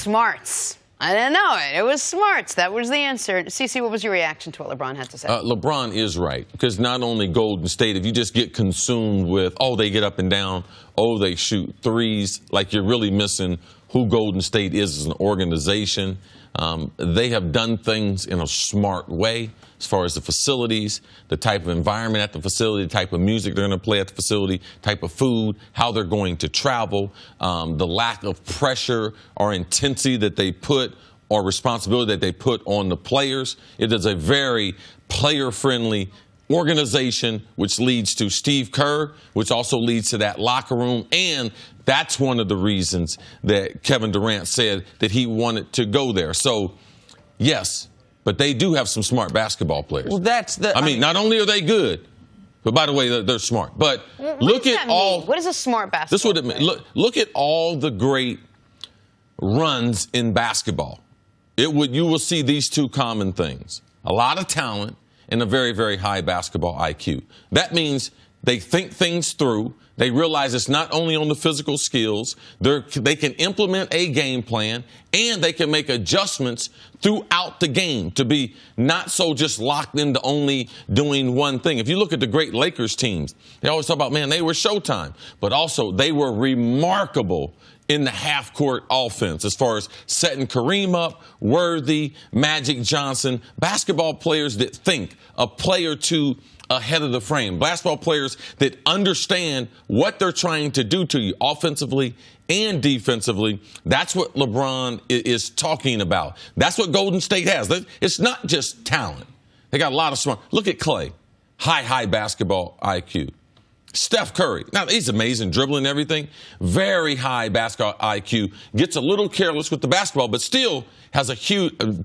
Smarts. I didn't know it. It was smarts. That was the answer. Cece, what was your reaction to what LeBron had to say? LeBron is right, because not only Golden State, if you just get consumed with, oh, they get up and down, oh, they shoot threes, like you're really missing who Golden State is as an organization. They have done things in a smart way as far as the facilities, the type of environment at the facility, the type of music they're going to play at the facility, type of food, how they're going to travel, the lack of pressure or intensity that they put or responsibility that they put on the players. It is a very player-friendly organization, which leads to Steve Kerr, which also leads to that locker room. And that's one of the reasons that Kevin Durant said that he wanted to go there. So, yes, but they do have some smart basketball players. Well, that's the. I mean, not only are they good, but by the way, they're smart. But look at all. What is a smart basketball? This is what it means. Look at all the great runs in basketball. You will see these two common things: a lot of talent and a very, very high basketball IQ. That means they think things through. They realize it's not only on the physical skills. They can implement a game plan, and they can make adjustments throughout the game to be not so just locked into only doing one thing. If you look at the great Lakers teams, they always talk about, man, they were Showtime, but also they were remarkable in the half-court offense as far as setting Kareem up, Worthy, Magic Johnson, basketball players that think a play or two ahead of the frame, basketball players that understand what they're trying to do to you offensively and defensively. That's what LeBron is talking about. That's what Golden State has. It's not just talent. They got a lot of smart. Look at Klay, high basketball IQ. Steph Curry. Now, he's amazing, dribbling everything. Very high basketball IQ. Gets a little careless with the basketball, but still has a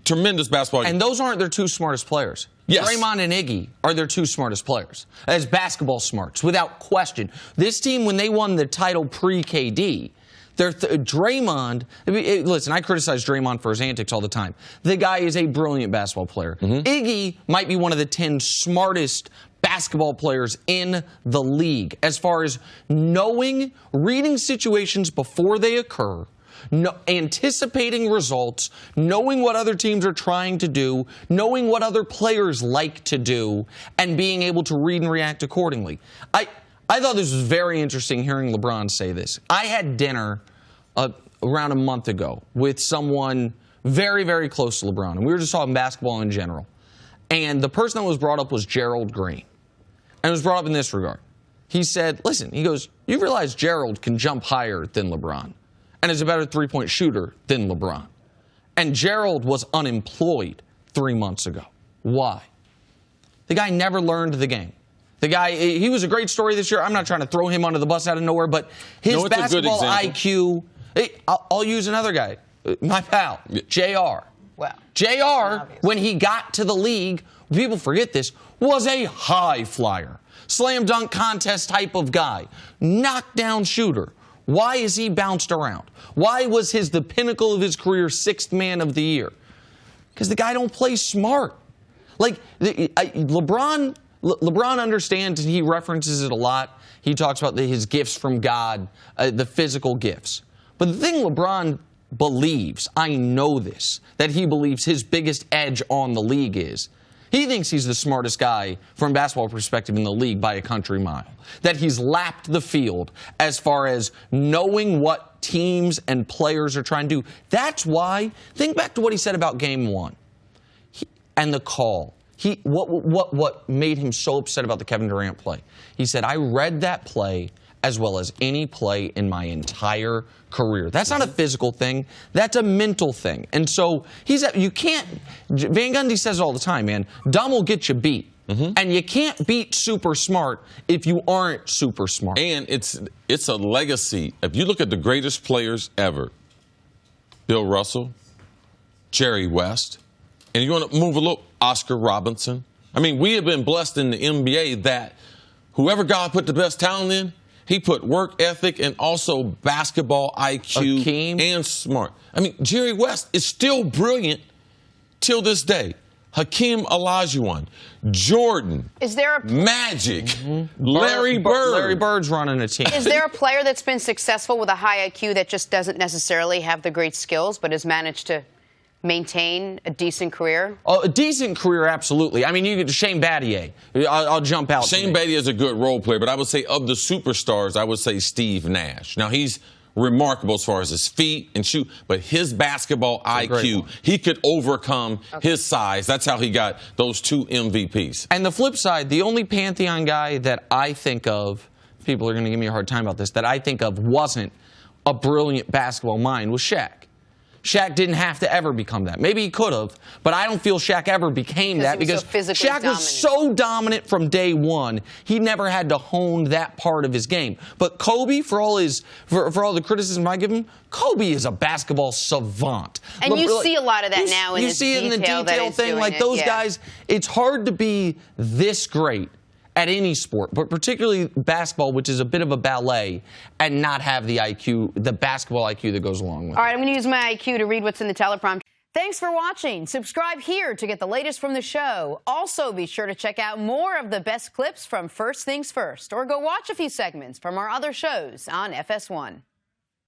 tremendous basketball IQ. And those aren't their two smartest players. Yes. Draymond and Iggy are their two smartest players as basketball smarts, without question. This team, when they won the title pre-KD, Draymond, listen, I criticize Draymond for his antics all the time. The guy is a brilliant basketball player. Mm-hmm. Iggy might be one of the 10 smartest basketball players in the league as far as reading situations before they occur, anticipating results, knowing what other teams are trying to do, knowing what other players like to do, and being able to read and react accordingly. I thought this was very interesting hearing LeBron say this. I had dinner around a month ago with someone very, very close to LeBron, and we were just talking basketball in general. And the person that was brought up was Gerald Green. And it was brought up in this regard. He said, listen, he goes, you realize Gerald can jump higher than LeBron and is a better three-point shooter than LeBron. And Gerald was unemployed 3 months ago. Why? The guy never learned the game. The guy, he was a great story this year. I'm not trying to throw him under the bus out of nowhere, but his basketball IQ, I'll use another guy, my pal, JR. Wow. JR, when he got to the league, people forget this, was a high flyer. Slam dunk contest type of guy. Knockdown shooter. Why is he bounced around? Why was the pinnacle of his career 6th man of the year? Because the guy don't play smart. Like, LeBron understands, and he references it a lot. He talks about his gifts from God, the physical gifts. But the thing LeBron believes, I know this, that he believes his biggest edge on the league is, he thinks he's the smartest guy from a basketball perspective in the league by a country mile. That he's lapped the field as far as knowing what teams and players are trying to do. That's why, think back to what he said about Game 1 and the call. What made him so upset about the Kevin Durant play? He said, I read that play as well as any play in my entire career. That's not a physical thing. That's a mental thing. And so you can't, Van Gundy says it all the time, man, dumb will get you beat. Mm-hmm. And you can't beat super smart if you aren't super smart. And it's a legacy. If you look at the greatest players ever, Bill Russell, Jerry West, and you want to move a little, Oscar Robertson. I mean, we have been blessed in the NBA that whoever God put the best talent in, he put work ethic and also basketball IQ and smart. I mean, Jerry West is still brilliant till this day. Hakeem Olajuwon, Jordan, Is there a Magic, Larry Bird. Larry Bird's running a team. Is there a player that's been successful with a high IQ that just doesn't necessarily have the great skills, but has managed to maintain a decent career? Oh, a decent career, absolutely. I mean, you get Shane Battier. I'll jump out. Shane Battier is a good role player, but I would say of the superstars, I would say Steve Nash. Now, he's remarkable as far as his feet and shoot, but his basketball IQ, he could overcome his size. That's how he got those 2 MVPs. And the flip side, the only Pantheon guy that I think of, people are going to give me a hard time about this, that I think of wasn't a brilliant basketball mind was Shaq. Shaq didn't have to ever become that. Maybe he could have, but I don't feel Shaq ever became that because Shaq was so dominant from day one. He never had to hone that part of his game. But Kobe, for all the criticism I give him, Kobe is a basketball savant. And you see a lot of that now in you see it in the detail thing. Like those guys, it's hard to be this great at any sport, but particularly basketball, which is a bit of a ballet, and not have the IQ, the basketball IQ that goes along with it. All right, I'm going to use my IQ to read what's in the teleprompter. Thanks for watching. Subscribe here to get the latest from the show. Also, be sure to check out more of the best clips from First Things First, or go watch a few segments from our other shows on FS1.